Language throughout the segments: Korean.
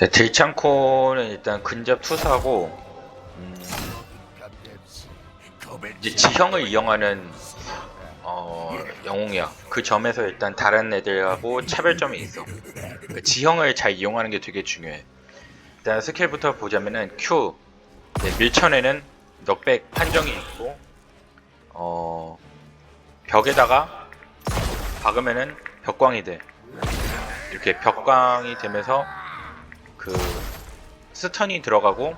자, 딜창코는 일단 근접 투사고, 이제 지형을 이용하는 영웅이야. 그 점에서 일단 다른 애들하고 차별점이 있어. 그 지형을 잘 이용하는 게 되게 중요해. 일단 스킬부터 보자면은 Q, 밀천에는 넉백 판정이 있고, 벽에다가 박으면은 벽광이 돼. 이렇게 벽광이 되면서 그 스턴이 들어가고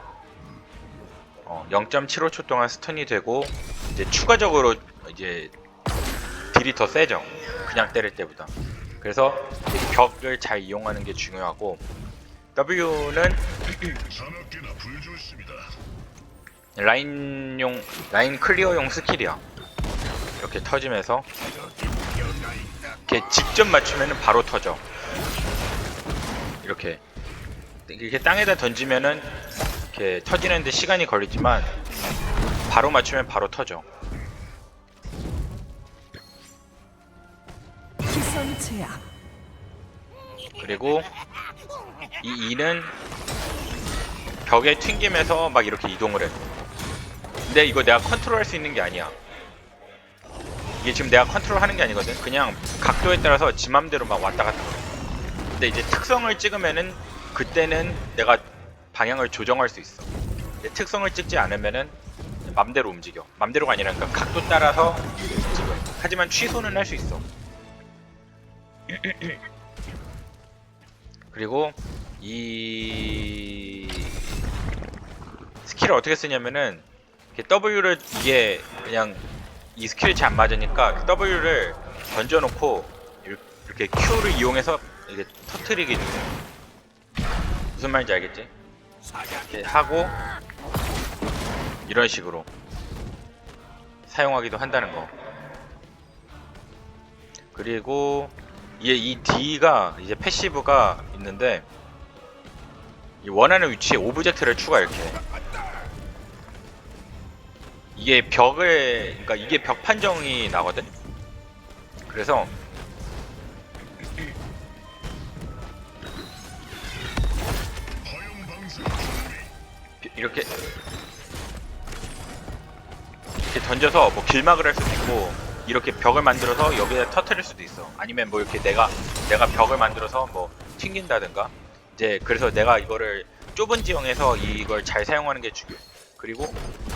0.75초 동안 스턴이 되고, 이제 추가적으로 이제 딜이 더 세죠. 그냥 때릴 때보다. 그래서 벽을 잘 이용하는 게 중요하고, W는 라인 클리어용 스킬이야. 이렇게 터지면서 이렇게 직접 맞추면은 바로 터져. 이렇게 땅에다 던지면은 이렇게 터지는데 시간이 걸리지만 바로 맞추면 바로 터져. 시선 제약. 그리고 이 E는 벽에 튕기면서 막 이렇게 이동을 해. 근데 이거 내가 컨트롤할 수 있는 게 아니야. 이게 지금 내가 컨트롤하는 게 아니거든. 그냥 각도에 따라서 지 맘대로 막 왔다 갔다 해. 근데 이제 특성을 찍으면은 그때는 내가 방향을 조정할 수 있어. 근데 특성을 찍지 않으면은 맘대로 움직여. 맘대로가 아니라 그러니까 각도 따라서 움직여. 하지만 취소는 할 수 있어. 그리고 이 스킬을 어떻게 쓰냐면은 W를 이게 그냥 이 스킬이 잘 안 맞으니까 그 W를 던져놓고 이렇게 Q를 이용해서 이게 터트리게 돼. 무슨 말인지 알겠지? 이렇게 하고 이런 식으로 사용하기도 한다는 거. 그리고 이 D가 이제 패시브가 있는데, 이 원하는 위치에 오브젝트를 추가 이렇게. 이게 그러니까 이게 벽 판정이 나거든. 그래서 이렇게 던져서 뭐 길막을 할 수도 있고, 이렇게 벽을 만들어서 여기에 터트릴 수도 있어. 아니면 뭐 이렇게 내가 벽을 만들어서 뭐 튕긴다든가. 이제 그래서 내가 이거를 좁은 지형에서 이걸 잘 사용하는 게 중요해. 그리고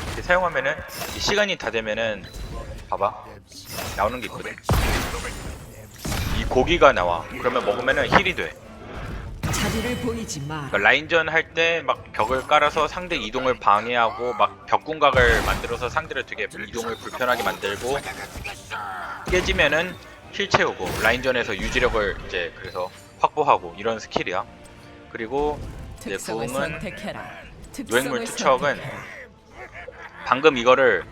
이렇게 사용하면은 시간이 다 되면은 봐봐, 나오는 게 있거든. 이 고기가 나와. 그러면 먹으면은 힐이 돼. 자리를 보이지 마. 그러니까 라인전 할 때 막 벽을 깔아서 상대 이동을 방해하고 막 벽궁각을 만들어서 상대를 되게 이동을 불편하게 만들고, 깨지면은 힐 채우고 라인전에서 유지력을 이제 그래서 확보하고 이런 스킬이야. 그리고 이제 특성을 궁은 선택해라. 노획물 특성을 투척은 선택해라. 방금 이거를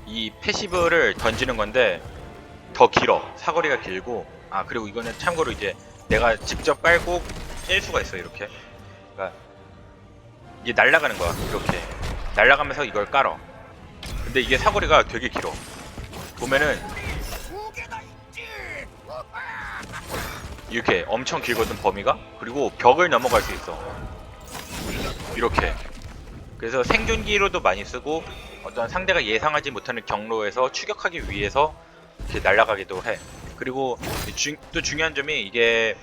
이 패시브를 던지는 건데 더 길어. 사거리가 길고, 그리고 이거는 참고로 이제 내가 직접 깔고 깰 수가 있어. 이렇게 그러니까 이게 날아가는 거야. 이렇게 날아가면서 이걸 깔어. 근데 이게 사거리가 되게 길어. 보면은 이렇게 엄청 길거든, 범위가. 그리고 벽을 넘어갈 수 있어. 이렇게. 그래서 생존기로도 많이 쓰고, 어떤 상대가 예상하지 못하는 경로에서 추격하기 위해서 이렇게 날아가기도 해. 그리고 또 중요한 점이, 이게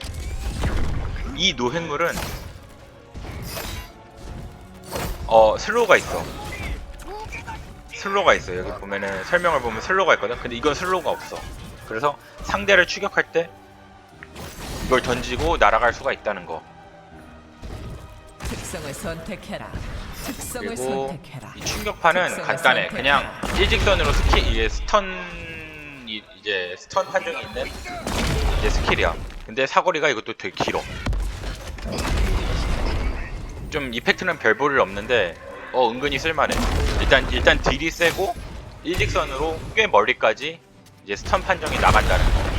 이 노획물은 슬로우가 있어. 슬로우가 있어. 여기 보면은 설명을 보면 슬로우가 있거든. 근데 이건 슬로우가 없어. 그래서 상대를 추격할 때 이걸 던지고 날아갈 수가 있다는 거. 특성을 선택해라. 특성을 그리고 선택해라. 이 충격파는 특성을 간단해. 그냥 선택해라. 일직선으로 이게 이제 스턴 판정이 있는 이제 스킬이야. 근데 사거리가 이것도 되게 길어. 좀 이펙트는 별 볼일 없는데 은근히 쓸만해. 일단 딜이 세고 일직선으로 꽤 멀리까지 이제 스턴 판정이 나간다는 거.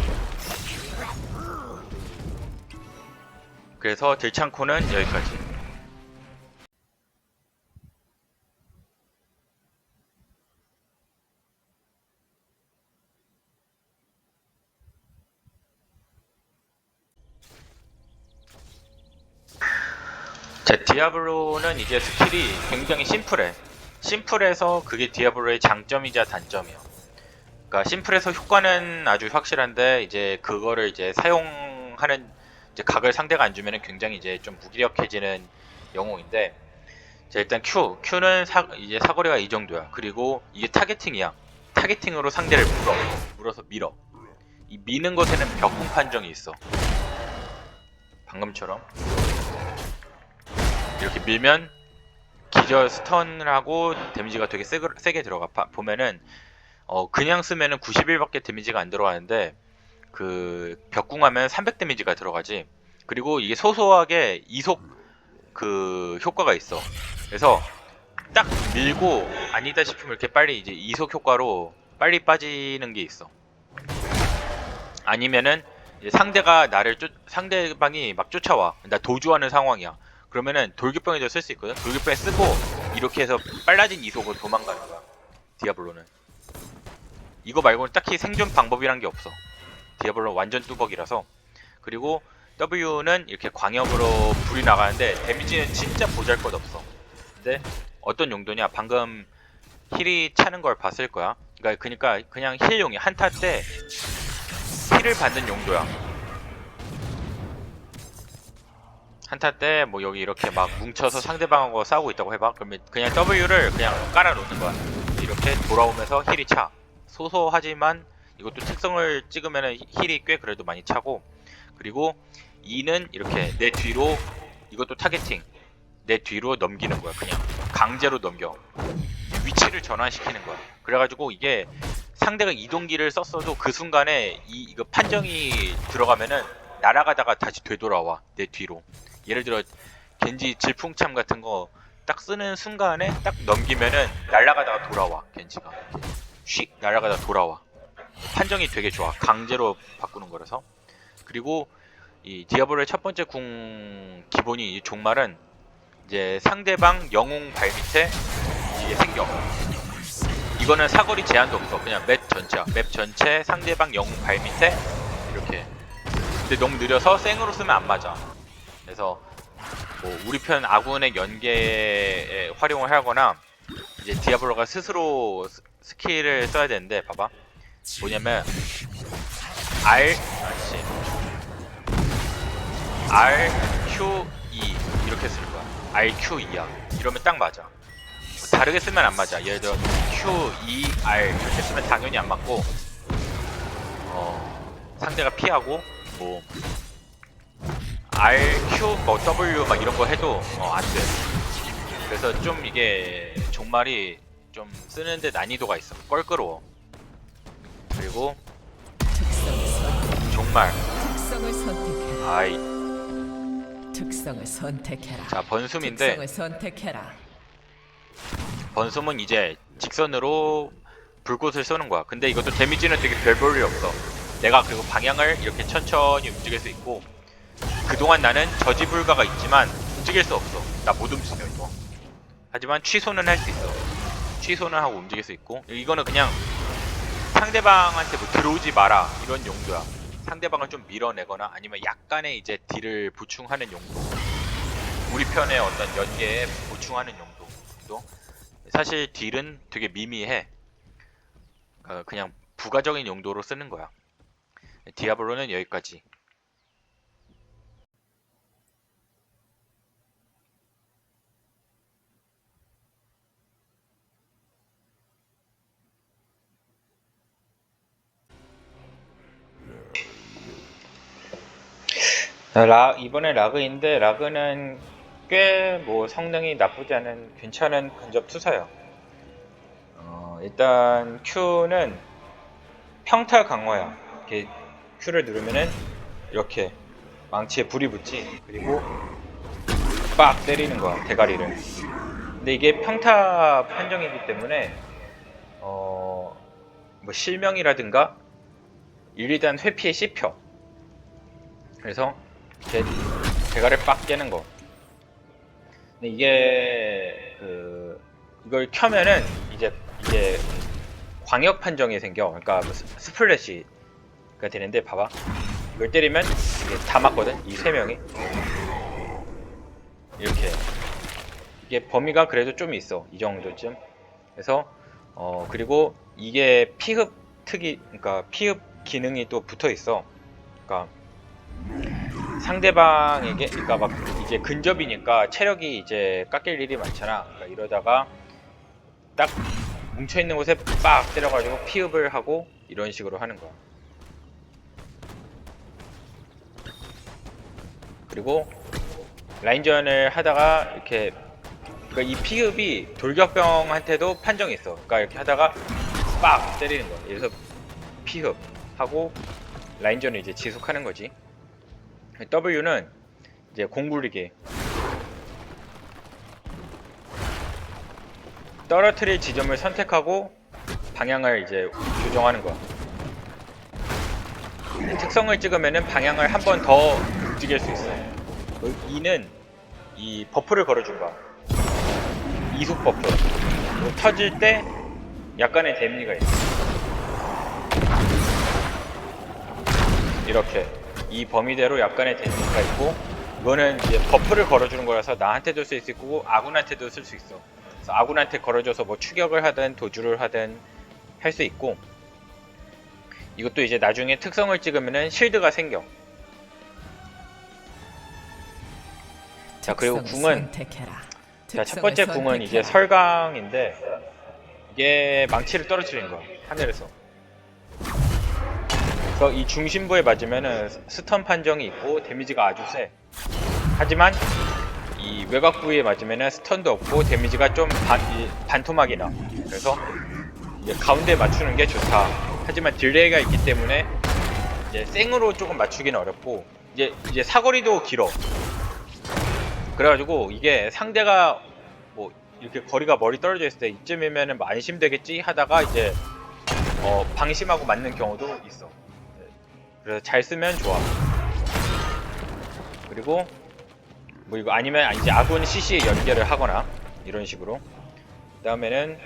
그래서 딜창코는 여기까지. 디아블로는 이제 스킬이 굉장히 심플해. 심플해서 그게 디아블로의 장점이자 단점이야. 그러니까 심플해서 효과는 아주 확실한데 이제 그거를 이제 사용하는 이제 각을 상대가 안 주면은 굉장히 이제 좀 무기력해지는 영웅인데, 자 일단 Q는 이제 사거리가 이 정도야. 그리고 이게 타겟팅이야. 타겟팅으로 상대를 물어서 밀어. 이 미는 것에는 벽공 판정이 있어. 방금처럼 이렇게 밀면 기절 스턴을 하고 데미지가 되게 세게 들어가. 보면은 그냥 쓰면은 91밖에 데미지가 안 들어가는데 그 벽궁하면 300 데미지가 들어가지. 그리고 이게 소소하게 이속 그 효과가 있어. 그래서 딱 밀고 아니다 싶으면 이렇게 빨리 이제 이속 효과로 빨리 빠지는 게 있어. 아니면은 이제 상대방이 막 쫓아와. 나 도주하는 상황이야. 그러면은 돌격병에도 쓸 수 있거든. 돌격병 쓰고 이렇게 해서 빨라진 이속으로 도망가는 거야. 디아블로는. 이거 말고는 딱히 생존 방법이란 게 없어. 디아블로는 완전 뚜벅이라서. 그리고 W는 이렇게 광역으로 불이 나가는데 데미지는 진짜 보잘것없어. 근데 어떤 용도냐? 방금 힐이 차는 걸 봤을 거야. 그러니까 그냥 힐용이 한타 때 힐을 받는 용도야. 한타 때 뭐 여기 이렇게 막 뭉쳐서 상대방하고 싸우고 있다고 해봐. 그러면 그냥 W를 그냥 깔아 놓는 거야. 이렇게 돌아오면서 힐이 차. 소소하지만 이것도 특성을 찍으면 힐이 꽤 그래도 많이 차고. 그리고 E는 이렇게 내 뒤로, 이것도 타겟팅, 내 뒤로 넘기는 거야. 그냥 강제로 넘겨. 위치를 전환시키는 거야. 그래가지고 이게 상대가 이동기를 썼어도 그 순간에 이거 판정이 들어가면은 날아가다가 다시 되돌아와. 내 뒤로. 예를 들어 겐지 질풍참 같은 거 딱 쓰는 순간에 딱 넘기면은 날아가다가 돌아와. 겐지가 휙 날아가다가 돌아와. 판정이 되게 좋아. 강제로 바꾸는 거라서. 그리고 이 디아블로의 첫 번째 궁 기본이 이 종말은 이제 상대방 영웅 발밑에 이게 생겨. 이거는 사거리 제한도 없어. 그냥 맵 전체야. 맵 전체 상대방 영웅 발밑에 이렇게. 근데 너무 느려서 생으로 쓰면 안 맞아. 그래서 뭐 우리 편 아군의 연계에 활용을 하거나 이제 디아블로가 스스로 스킬을 써야 되는데, 봐봐. 뭐냐면 RQE 이렇게 쓰는 거야. RQE야. 이러면 딱 맞아. 다르게 쓰면 안 맞아. 예를 들어 QER 이렇게 쓰면 당연히 안 맞고, 상대가 피하고 뭐 RQ 뭐 W 막 이런 거 해도 안 돼. 그래서 좀 이게 종말이 좀 쓰는데 난이도가 있어. 껄끄러워. 그리고 종말. 특성을 선택해라. 아이. 특성을 선택해라. 자, 번숨인데 특성을 선택해라. 번숨은 이제 직선으로 불꽃을 쏘는 거야. 근데 이것도 데미지는 되게 별 볼일 없어. 내가 그리고 방향을 이렇게 천천히 움직일 수 있고, 그동안 나는 저지불가가 있지만 움직일 수 없어. 나 못 움직여 이거. 하지만 취소는 할 수 있어. 취소는 하고 움직일 수 있고. 이거는 그냥 상대방한테 뭐 들어오지 마라 이런 용도야. 상대방을 좀 밀어내거나 아니면 약간의 이제 딜을 보충하는 용도. 우리 편의 어떤 연계에 보충하는 용도. 사실 딜은 되게 미미해. 그냥 부가적인 용도로 쓰는 거야. 디아블로는 여기까지. 이번에 라그인데, 라그는 꽤 뭐 성능이 나쁘지 않은 괜찮은 근접 투사예요. 일단 Q는 평타 강화야. 이렇게 Q를 누르면은 이렇게 망치에 불이 붙지. 그리고 빡 때리는 거야, 대가리를. 근데 이게 평타 판정이기 때문에 뭐 실명이라든가 1, 2단 회피에 씹혀. 그래서 이렇게 대가리를 빡 깨는 거. 근데 이게 이걸 켜면은 이제 이게 광역 판정이 생겨. 그러니까 뭐 스플래시가 되는데, 봐봐. 이걸 때리면 이게 다 맞거든. 이 세 명이 이렇게 이게 범위가 그래도 좀 있어. 이 정도쯤. 그래서 그리고 이게 피흡 그러니까 피흡 기능이 또 붙어 있어. 그러니까 상대방에게, 그러니까 막 이제 근접이니까 체력이 이제 깎일 일이 많잖아. 그러니까 이러다가 딱 뭉쳐 있는 곳에 빡 때려가지고 피흡을 하고 이런 식으로 하는 거야. 그리고 라인전을 하다가 이렇게, 그러니까 이 피흡이 돌격병한테도 판정이 있어. 그러니까 이렇게 하다가 빡 때리는 거야. 그래서 피흡 하고 라인전을 이제 지속하는 거지. W는 이제 공굴리기, 떨어뜨릴 지점을 선택하고 방향을 이제 조정하는 거야. 특성을 찍으면은 방향을 한 번 더 움직일 수 있어. E는 이 버프를 걸어준 거야. 이속 버프. 터질 때 약간의 데미지가 있어. 이렇게 이 범위대로 약간의 데미지가 있고, 이거는 이제 버프를 걸어주는 거라서 나한테도 쓸 수 있고 아군한테도 쓸 수 있어. 그래서 아군한테 걸어줘서 뭐 추격을 하든 도주를 하든 할 수 있고, 이것도 이제 나중에 특성을 찍으면은 실드가 생겨. 자, 그리고 궁은, 자, 첫 번째 궁은 이제 설강인데, 이게 망치를 떨어뜨리는 거야, 하늘에서. 그래서 이 중심부에 맞으면은 스턴 판정이 있고 데미지가 아주 세. 하지만 이 외곽 부위에 맞으면은 스턴도 없고 데미지가 좀 반토막이 나. 그래서 이제 가운데 맞추는 게 좋다. 하지만 딜레이가 있기 때문에 이제 생으로 조금 맞추기는 어렵고, 이제 사거리도 길어. 그래가지고 이게 상대가 뭐 이렇게 거리가 멀리 떨어져 있을 때 이쯤이면은 뭐 안심되겠지 하다가 이제 방심하고 맞는 경우도 있어. 그래서 잘 쓰면 좋아. 그리고 뭐 이거 아니면 이제 아군 CC에 연결을 하거나 이런 식으로. 그 다음에는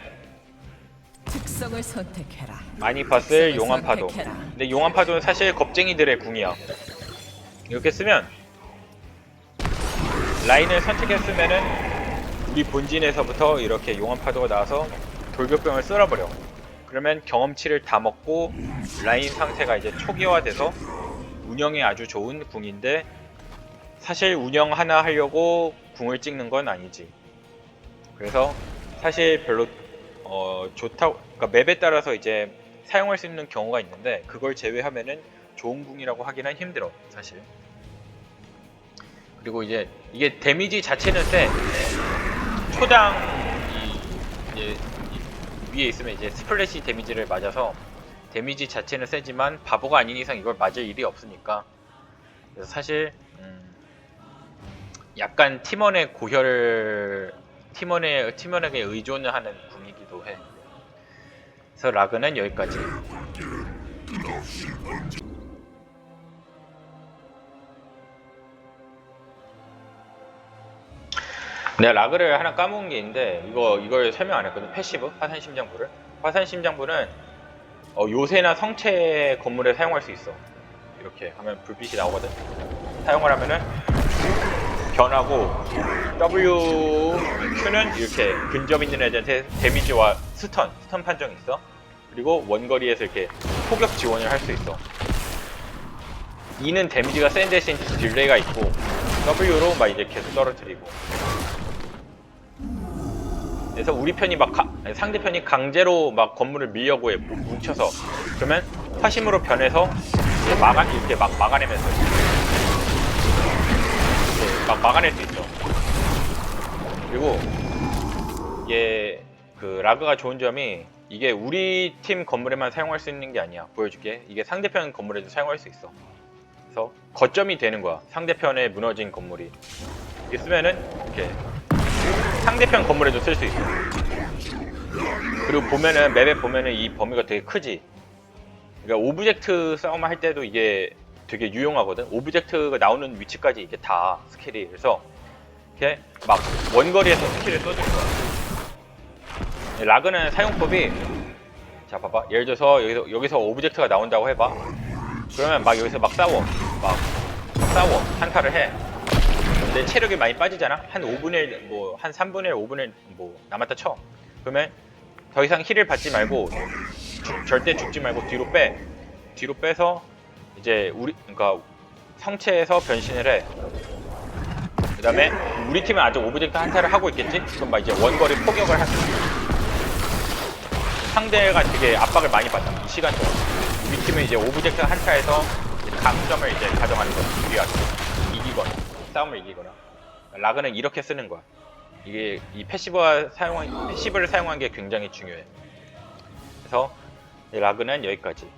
특성을 선택해라. 많이 봤을 용암파도. 근데 용암파도는 사실 겁쟁이들의 궁이야. 이렇게 쓰면 라인을 선택했으면은 우리 본진에서부터 이렇게 용암파도가 나와서 돌격병을 쓸어버려. 그러면 경험치를 다 먹고 라인 상태가 이제 초기화돼서 운영에 아주 좋은 궁인데, 사실 운영 하나 하려고 궁을 찍는 건 아니지. 그래서 사실 별로 좋다고, 그러니까 맵에 따라서 이제 사용할 수 있는 경우가 있는데, 그걸 제외하면은 좋은 궁이라고 하기는 힘들어, 사실. 그리고 이제 이게 데미지 자체는 세. 초당 이제 위에 있으면 이제 스플래시 데미지를 맞아서 데미지 자체는 세지만 바보가 아닌 이상 이걸 맞을 일이 없으니까. 그래서 사실 약간 팀원에게 의존을 하는 궁이기도 해. 그래서 라그는 여기까지. 내가 라그를 하나 까먹은 게 있는데, 이걸 설명 안 했거든. 패시브 화산심장부를. 화산심장부는 요새나 성체 건물에 사용할 수 있어. 이렇게 하면 불빛이 나오거든. 사용을 하면은 변하고, WQ는 이렇게 근접 있는 애들한테 데미지와 스턴 판정이 있어. 그리고 원거리에서 이렇게 포격 지원을 할 수 있어. E는 데미지가 센 대신 딜레이가 있고, W로 막 이제 계속 떨어뜨리고. 그래서 우리 편이 상대편이 강제로 막 건물을 밀려고 해, 뭉쳐서. 그러면 화심으로 변해서 이제 이렇게 막 막아내면서 이렇게 막 막아낼 수 있어. 그리고 이게 그 라그가 좋은 점이, 이게 우리 팀 건물에만 사용할 수 있는 게 아니야. 보여줄게. 이게 상대편 건물에도 사용할 수 있어. 그래서 거점이 되는 거야, 상대편에 무너진 건물이. 이렇게 쓰면은 이렇게 상대편 건물에도 쓸 수 있어. 그리고 보면은 맵에 보면은 이 범위가 되게 크지. 그러니까 오브젝트 싸움을 할 때도 이게 되게 유용하거든. 오브젝트가 나오는 위치까지 이게 다 스킬이. 그래서 이렇게 막 원거리에서 스킬을 써주는 거야. 라그는 사용법이, 자 봐봐, 예를 들어서 여기서 오브젝트가 나온다고 해봐. 그러면 막 여기서 막 싸워, 한타를 해. 내 체력이 많이 빠지잖아. 한 5분의 1, 뭐 한 3분의 1, 5분의 1 뭐 남았다 쳐. 그러면 더 이상 힐을 받지 말고 절대 죽지 말고 뒤로 빼서 이제 그러니까 성체에서 변신을 해. 그 다음에 우리 팀은 아직 오브젝트 한타를 하고 있겠지? 그럼 막 이제 원거리 포격을 할 수 있어. 상대가 되게 압박을 많이 받아, 이 시간 동안. 우리 팀은 이제 오브젝트 한타에서 강점을 이제 가져가는 거야. 우리가 이기거나 싸움을 이기거나. 라그는 이렇게 쓰는 거야. 이게 이 패시브를 사용한 게 굉장히 중요해. 그래서 라그는 여기까지.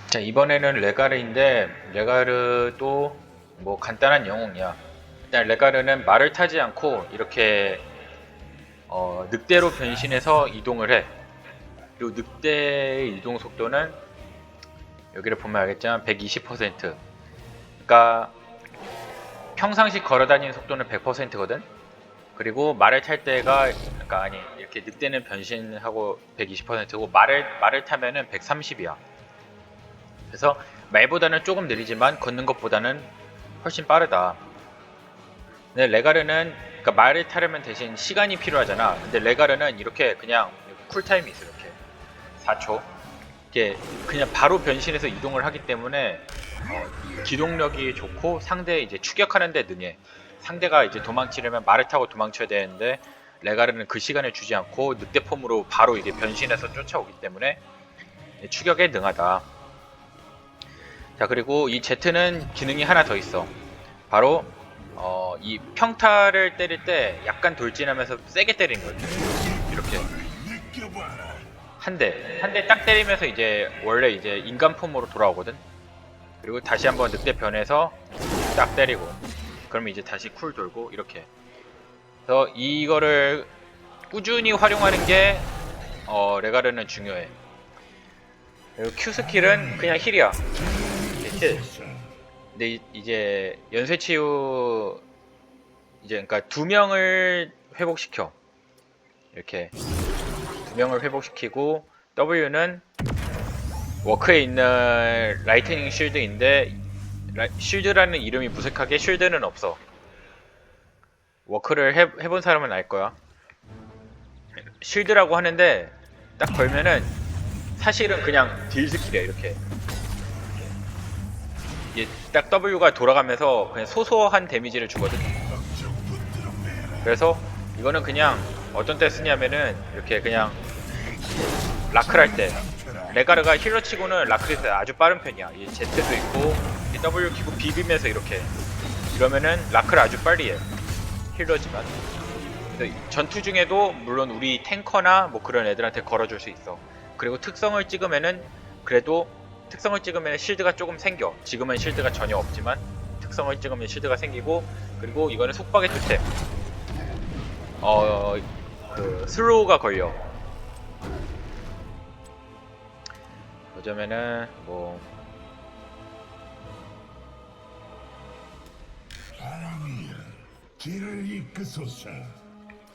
자, 이번에는 레가르인데 레가르도 뭐 간단한 영웅이야. 일단 레가르는 말을 타지 않고 이렇게 늑대로 변신해서 이동을 해. 그리고 늑대의 이동 속도는 여기를 보면 알겠지만 120%. 그러니까 평상시 걸어다니는 속도는 100%거든. 그리고 말을 탈 때가 그러니까 아니 이렇게 늑대는 변신하고 120%고 말을 타면은 130이야. 그래서 말보다는 조금 느리지만 걷는 것보다는 훨씬 빠르다. 근데 레가르는 그러니까 말을 타려면 대신 시간이 필요하잖아. 근데 레가르는 이렇게 그냥 쿨타임이 있어. 이렇게 4초 이게 그냥 바로 변신해서 이동을 하기 때문에 기동력이 좋고 상대 이제 추격하는데 능해. 상대가 이제 도망치려면 말을 타고 도망쳐야 되는데 레가르는 그 시간을 주지 않고 늑대 폼으로 바로 이제 변신해서 쫓아오기 때문에 추격에 능하다. 자, 그리고 이 Z는 기능이 하나 더 있어. 바로 이 평타를 때릴 때 약간 돌진하면서 세게 때리는 거지. 이렇게 한 대 딱 때리면서 이제 원래 이제 인간 폼으로 돌아오거든. 그리고 다시 한번 늑대 변해서 딱 때리고, 그러면 이제 다시 쿨 돌고 이렇게. 그래서 이거를 꾸준히 활용하는 게 레가르는 중요해. 그리고 Q 스킬은 그냥 힐이야. 힐. 근데 이제 연쇄치유 이제 그러니까 2명을 회복시켜. 이렇게 2명을 회복시키고, W는 워크에 있는 라이트닝 쉴드인데 쉴드라는 이름이 무색하게 쉴드는 없어. 워크를 해본 사람은 알 거야. 쉴드라고 하는데 딱 걸면은 사실은 그냥 딜 스킬이야. 이렇게 이게 딱 W가 돌아가면서 그냥 소소한 데미지를 주거든. 그래서 이거는 그냥 어떤 때 쓰냐면은 이렇게 그냥 라클 할 때, 레가르가 힐러 치고는 라클에서 아주 빠른 편이야. 이 Z도 있고 이 W 키고 비비면서 이렇게 이러면은 라클 아주 빨리 해. 힐러지만. 그래서 전투 중에도 물론 우리 탱커나 뭐 그런 애들한테 걸어줄 수 있어. 그리고 특성을 찍으면은 그래도 특성을 찍으면 실드가 조금 생겨. 지금은 실드가 전혀 없지만 특성을 찍으면 실드가 생기고, 그리고 이거는 속박의 토템. 그 슬로우가 걸려. 어쩌면은 뭐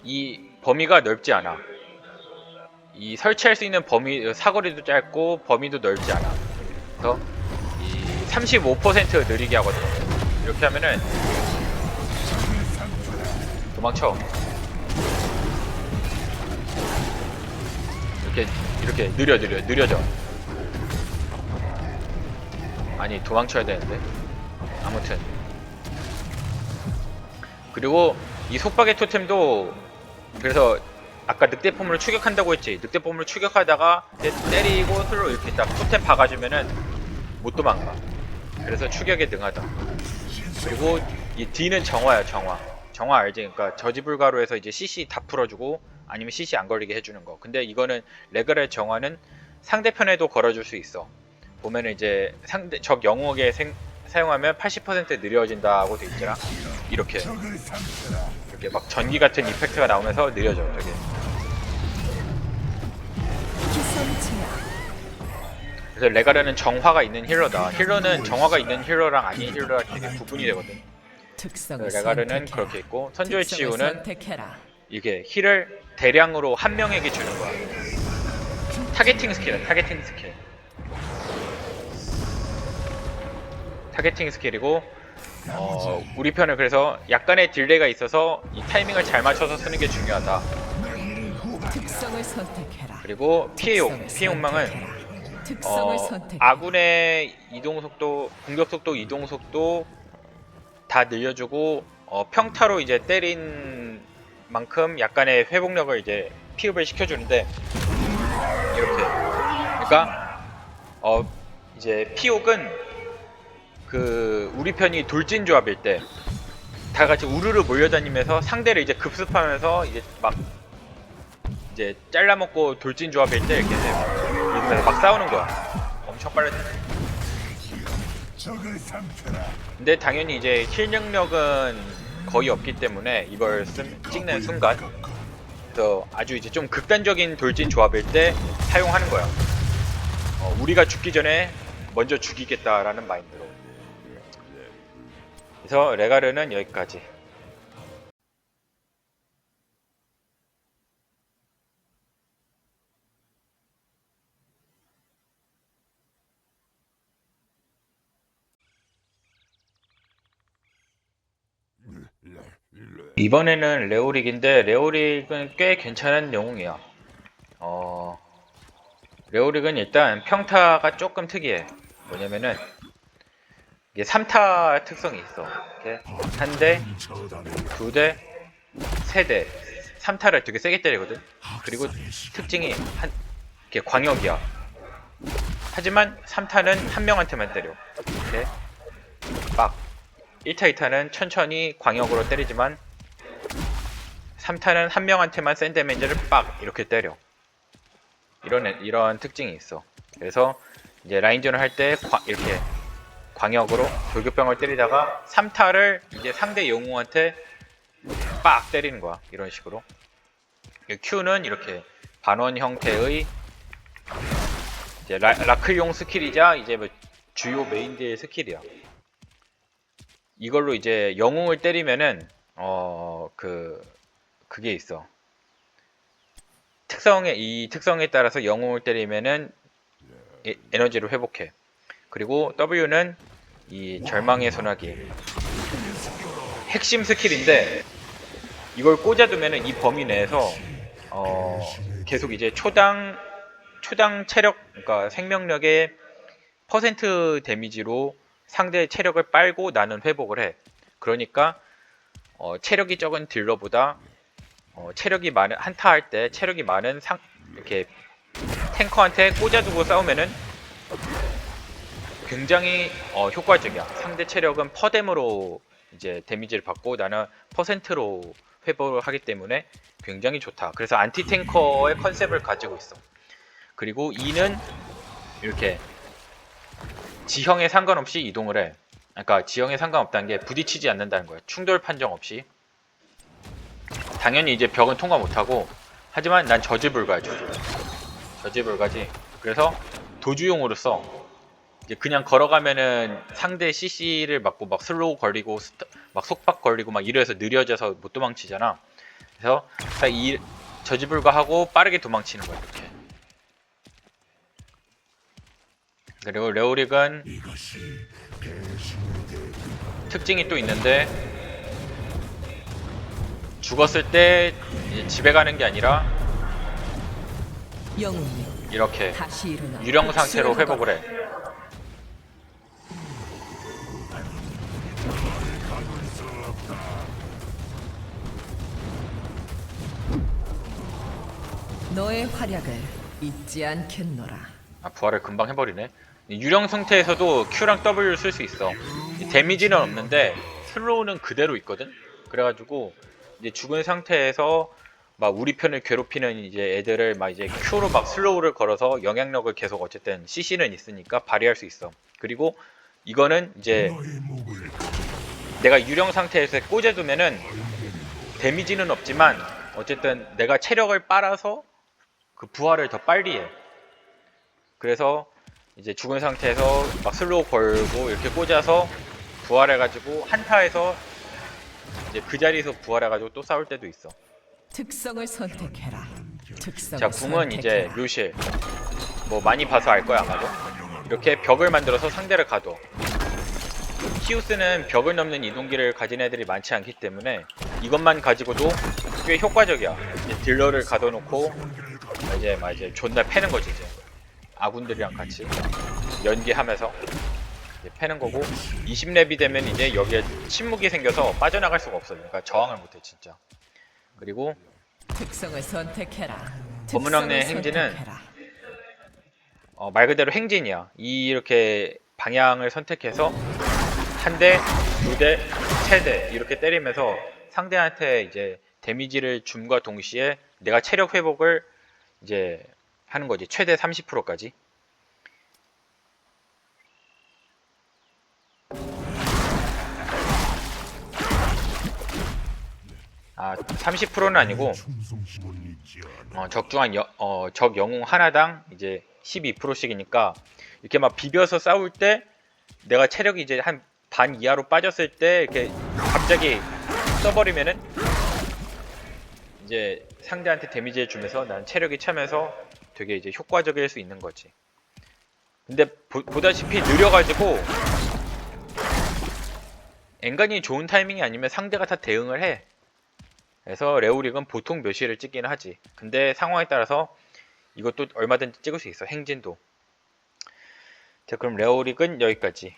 이 범위가 넓지 않아. 이 설치할 수 있는 범위 사거리도 짧고 범위도 넓지 않아. 그래서 이 35% 느리게 하거든. 이렇게 하면은 도망쳐. 이렇게 느려져. 아니 도망쳐야 되는데. 아무튼 그리고 이 속박의 토템도, 그래서 아까 늑대 폼으로 추격한다고 했지. 늑대 폼으로 추격하다가 때리고 슬로 이렇게 딱 토템 박아주면은 못 도망가. 그래서 추격에 능하다. 그리고 이 D는 정화야. 정화 알지? 그러니까 저지불가로 해서 이제 CC 다 풀어주고 아니면 CC 안 걸리게 해주는 거. 근데 이거는 레가르의 정화는 상대편에도 걸어줄 수 있어. 보면은 이제 적 영웅에게 사용하면 80% 느려진다고 돼 있잖아. 이렇게 막 전기 같은 이펙트가 나오면서 느려져. 되게. 그래서 레가르는 정화가 있는 힐러다. 힐러는 정화가 있는 힐러랑 아닌 힐러랑 되게 구분이 되거든. 특성을 레가르는 선택해라. 그렇게 있고, 선조의 특성을 치유는 선택해라. 이게 힐을 대량으로 한 명에게 주는 거야. 타겟팅 스킬이야, 타겟팅 스킬. 타겟팅 스킬이고, 우리 편은 그래서 약간의 딜레이가 있어서 이 타이밍을 잘 맞춰서 쓰는 게 중요하다. 특성을 선택해라. 그리고 피해 특성을 욕망은 선택해라. 특성을 선택해라. 아군의 이동 속도, 공격 속도, 이동 속도 다 늘려주고, 평타로 이제 때린 만큼 약간의 회복력을 이제 피흡을 시켜주는데, 이렇게. 그러니까 이제 피옥은 그 우리 편이 돌진 조합일 때 다 같이 우르르 몰려다니면서 상대를 이제 급습하면서 이제 막 이제 잘라먹고 돌진 조합일 때 이렇게 이러면서 막 싸우는 거야. 엄청 빨라지네. 근데 당연히 이제 힐 능력은 거의 없기 때문에 이걸 찍는 순간, 그래서 아주 이제 좀 극단적인 돌진 조합일 때 사용하는 거야. 우리가 죽기 전에 먼저 죽이겠다라는 마인드로. 그래서 레가르는 여기까지. 이번에는 레오릭인데, 레오릭은 꽤 괜찮은 영웅이야. 레오릭은 일단 평타가 조금 특이해. 뭐냐면은 이게 3타 특성이 있어. 이렇게 한 대, 두 대, 세 대, 3타를 되게 세게 때리거든. 그리고 특징이 이렇게 광역이야. 하지만 3타는 한 명한테만 때려. 이렇게 막 1타, 2타는 천천히 광역으로 때리지만 3타는 한 명한테만 센 데미지를 빡 이렇게 때려. 이런 특징이 있어. 그래서 이제 라인전을 할 때 이렇게 광역으로 돌격병을 때리다가 3타를 이제 상대 영웅한테 빡 때리는 거야. 이런 식으로. Q는 이렇게 반원 형태의 이제 라클용 스킬이자 이제 뭐 주요 메인딜 스킬이야. 이걸로 이제 영웅을 때리면은 그게 있어. 이 특성에 따라서 영웅을 때리면은 에너지를 회복해. 그리고 W는 이 절망의 소나기, 핵심 스킬인데, 이걸 꽂아두면은 이 범위 내에서 계속 이제 초당 체력, 그러니까 생명력의 퍼센트 데미지로 상대의 체력을 빨고 나는 회복을 해. 그러니까 체력이 적은 딜러보다 체력이 많은, 한타 할 때 체력이 많은 이렇게 탱커한테 꽂아두고 싸우면은 굉장히 효과적이야. 상대 체력은 퍼뎀으로 이제 데미지를 받고 나는 퍼센트로 회복을 하기 때문에 굉장히 좋다. 그래서 안티 탱커의 컨셉을 가지고 있어. 그리고 E는 이렇게 지형에 상관없이 이동을 해. 그러니까 지형에 상관없다는 게 부딪히지 않는다는 거야. 충돌 판정 없이. 당연히 이제 벽은 통과 못하고, 하지만 난 저지불가야. 저지불가지. 그래서 도주용으로 써. 이제 그냥 걸어가면은 상대 CC를 맞고 막 슬로우 걸리고 막 속박 걸리고 막 이래서 느려져서 못 도망치잖아. 그래서 이 저지불가하고 빠르게 도망치는 거야. 이렇게. 그리고 레오릭은 특징이 또 있는데, 죽었을 때 집에 가는 게 아니라 영웅이 이렇게 다시 일어나 유령 상태로 회복을 해. 너의 활약을 잊지 않겠노라. 부활을 금방 해버리네. 유령 상태에서도 Q랑 W 쓸 수 있어. 데미지는 없는데 슬로우는 그대로 있거든. 그래가지고 이제 죽은 상태에서 막 우리 편을 괴롭히는 이제 애들을 막 이제 Q로 막 슬로우를 걸어서 영향력을 계속 어쨌든 CC는 있으니까 발휘할 수 있어. 그리고 이거는 이제 내가 유령 상태에서 꽂아두면은 데미지는 없지만 어쨌든 내가 체력을 빨아서 그 부활을 더 빨리 해. 그래서 이제 죽은 상태에서 막 슬로우 걸고 이렇게 꽂아서 부활해가지고 한타에서 이제 그 자리에서 부활해가지고 또 싸울 때도 있어. 특성을 선택해라. 특성을 자, 궁은 이제 선택해라. 묘실. 뭐 많이 봐서 알 거야 아마도. 이렇게 벽을 만들어서 상대를 가둬. 히오스는 벽을 넘는 이동기를 가진 애들이 많지 않기 때문에 이것만 가지고도 꽤 효과적이야. 이제 딜러를 가둬놓고 이제 존나 패는 거지. 이제 아군들이랑 같이 연기하면서 이제 패는 거고, 20렙이 되면 이제 여기에 침묵이 생겨서 빠져나갈 수가 없어. 그러니까 저항을 못해 진짜. 그리고 특성을 선택해라. 검은 왕래의 특성을 행진은 선택해라. 말 그대로 행진이야. 이렇게 방향을 선택해서 한 대, 두 대, 세 대 이렇게 때리면서 상대한테 이제 데미지를 줌과 동시에 내가 체력 회복을 이제 하는 거지. 최대 30%까지. 아, 30%는 아니고 적중한 적 영웅 하나당 이제 12%씩이니까 이렇게 막 비벼서 싸울 때 내가 체력이 이제 한 반 이하로 빠졌을 때 이렇게 갑자기 써버리면은 이제 상대한테 데미지를 주면서 난 체력이 차면서 되게 이제 효과적일 수 있는 거지. 근데 보다시피 느려가지고 엔간히 좋은 타이밍이 아니면 상대가 다 대응을 해. 그래서 레오릭은 보통 묘실을 찍기는 하지. 근데 상황에 따라서 이것도 얼마든지 찍을 수 있어. 행진도. 자, 그럼 레오릭은 여기까지.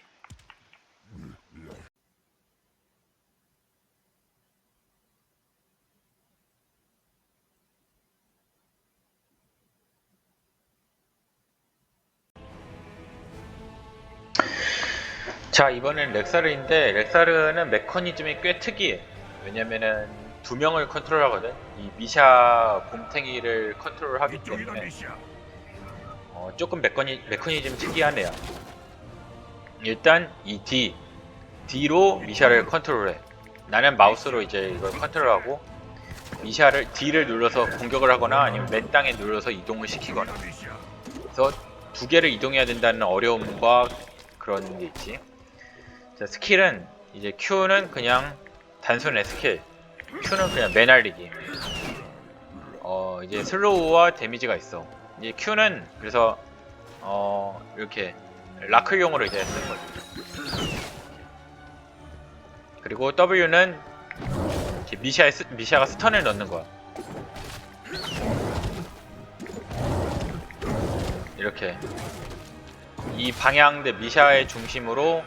자, 이번엔 렉사르인데 렉사르는 메커니즘이 꽤 특이해. 왜냐면은 두 명을 컨트롤하거든. 이 미샤 곰탱이를 컨트롤하기 때문에 조금 메커니즘 특이하네요. 일단 이 D로 미샤를 컨트롤해. 나는 마우스로 이제 이걸 컨트롤하고 미샤를 D를 눌러서 공격을 하거나 아니면 맨 땅에 눌러서 이동을 시키거나. 그래서 두 개를 이동해야 된다는 어려움과 그런 게 있지. 자, 스킬은 이제 Q는 그냥 단순한 스킬. Q는 그냥 매날리기. 이제 슬로우와 데미지가 있어. 이제 Q는 그래서 이렇게 라클용으로 이제 쓰는 거지. 그리고 W는 미샤가 스턴을 넣는 거야. 이렇게 이 방향대 미샤의 중심으로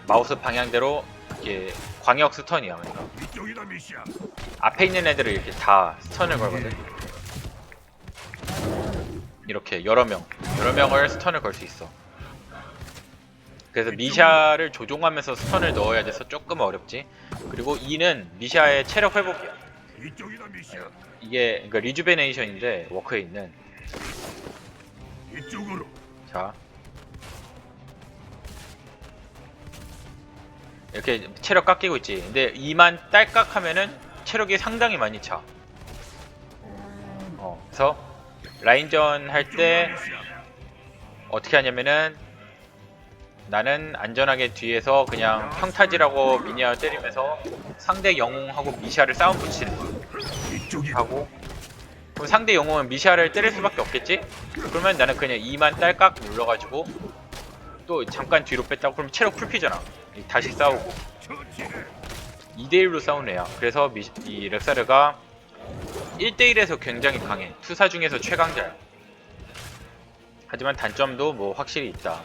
마우스 방향대로 이렇게 광역 스턴이야. 그러니까 앞에 있는 애들을 이렇게 다 스턴을 걸거든. 이렇게 여러 명을 스턴을 걸 수 있어. 그래서 미샤를 조종하면서 스턴을 넣어야 돼서 조금 어렵지. 그리고 E는 미샤의 체력 회복이야. 이게 그러니까 리주베네이션인데 워크에 있는. 자, 이렇게 체력 깎이고 있지. 근데 E만 딸깍 하면은 체력이 상당히 많이 차. 그래서 라인전 할 때 어떻게 하냐면은 나는 안전하게 뒤에서 그냥 평타지라고 미니아 때리면서 상대 영웅하고 미샤를 싸움 붙이는 하고, 그럼 상대 영웅은 미샤를 때릴 수밖에 없겠지? 그러면 나는 그냥 E만 딸깍 눌러가지고 또 잠깐 뒤로 뺐다고 그럼 체력 풀피잖아. 다시 싸우고 2대1로 싸우는 애야. 그래서 이 렉사르가 1대1에서 굉장히 강해. 투사 중에서 최강자야. 하지만 단점도 뭐 확실히 있다.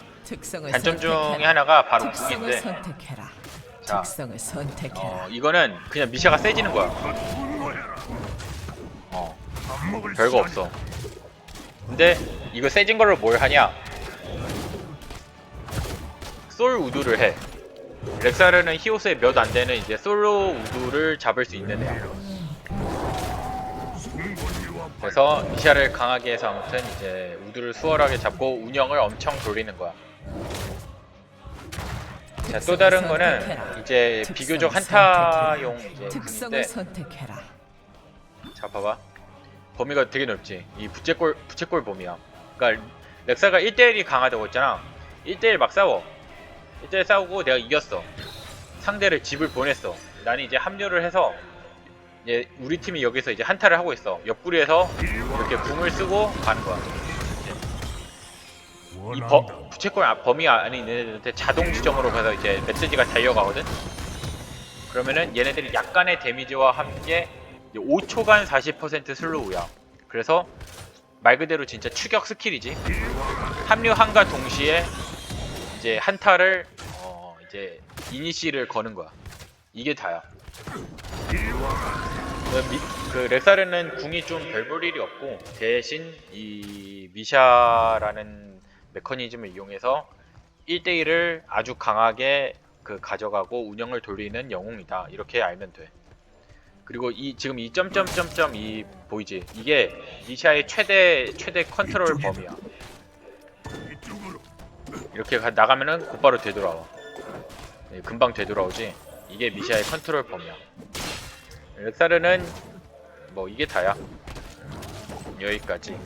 단점 중에 하나가 바로 궁인데, 자, 특성을 선택해라. 이거는 그냥 미샤가 세지는 거야. 별거 없어. 근데 이거 세진 걸로 뭘 하냐? 솔 우두를 해. 렉사르는 히오스의 몇 안 되는 이제 솔로 우두를 잡을 수 있는 애야. 그래서 미샤를 강하게 해서 아무튼 이제 우두를 수월하게 잡고 운영을 엄청 돌리는 거야. 자, 또 다른 거는 이제 비교적 한타용 이제 특성을 궁인데, 선택해라. 자, 봐봐. 범위가 되게 넓지. 이 부채꼴 범위야. 그러니까 렉사가 1대1이 강하다고 했잖아. 1대1 막 싸워. 1대1 싸우고 내가 이겼어. 상대를 집을 보냈어. 나는 이제 합류를 해서 이제 우리 팀이 여기서 이제 한타를 하고 있어. 옆구리에서 이렇게 궁을 쓰고 가는 거야. 이 부채꼴 범위 안에 있는 애들한테 자동 지정으로 가서 이제 메시지가 달려가거든. 그러면은 얘네들이 약간의 데미지와 함께 5초간 40% 슬로우야. 그래서 말 그대로 진짜 추격 스킬이지. 합류함과 동시에 이제 한타를 이제 이니시를 거는 거야. 이게 다야. 그 렉사르는 궁이 좀 별 볼 일이 없고 대신 이 미샤라는 메커니즘을 이용해서 1대1을 아주 강하게 그 가져가고 운영을 돌리는 영웅이다. 이렇게 알면 돼. 그리고 이 지금 이 점점점점 이 보이지? 이게 미샤의 최대 컨트롤 범위야. 이렇게 나가면은 곧바로 되돌아와. 금방 되돌아오지. 이게 미샤의 컨트롤 범위야. 렉사르는 뭐 이게 다야. 여기까지.